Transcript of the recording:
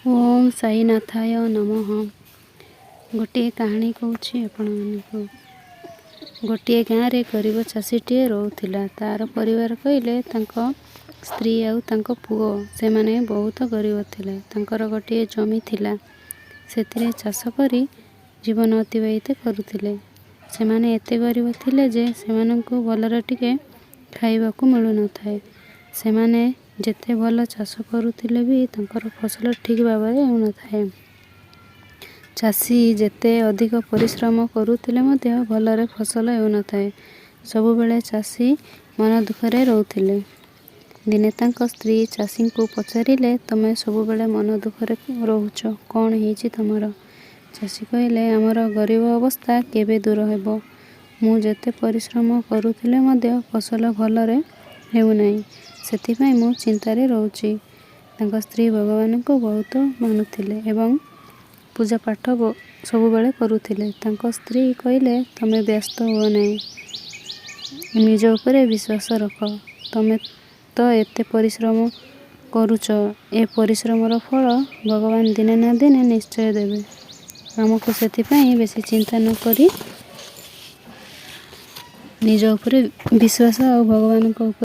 ओम साईनाथाय नमः। गोटे कहानी कहूँ आपको। गोटे गाँव रे गरीब चाषीटीए रोला। तार परिवार कहले स्त्री आउ पुओ से माने बहुत गरीब थिले। तांकर गोटे जमी थिला, सेतिरे चाष करी जीवन अतिबाहित करुथिले। से माने एते गरीब थिले जे सेमानंकु भलरे टिके खाइबाकू मिलु न थाए। से माने जेते भल चाष करुथिले भी तांकर फसल ठीक भाबरे हेउ न थाए। चाषी जेते अधिक परिश्रम करुथिले मध्य भलरे फसल हेउ न थाए। सबु बेले चाषी मन दुखरे रहउथिले। दिने तांको स्त्री चाषी को पचारिले, तमे सबु बेले मन दुखरे रहुछ, कौन हेछि तमर? चाषी कहले, आमर गरीब अवस्था केबे दूर हेबो। मु जेते परिश्रम करुथिले मध्य फसल भलरे हेउ नाही, सेथिपाई मु चिंतारे रहउछि। तांको स्त्री भगवान को बहुत मानुथिले एवं पूजा पाठ सबु बेले करुथिले। तांको स्त्री कहले, तमे व्यस्त हुओ नाही, निज उपरे विश्वास रख। तमे तो एते परिश्रम करुच, ए परिश्रमर फल भगवान दिने ना दिने निश्चय देबे। आमको सेथिपाई बेसी चिंता न करी निज उपरे विश्वास और भगवान को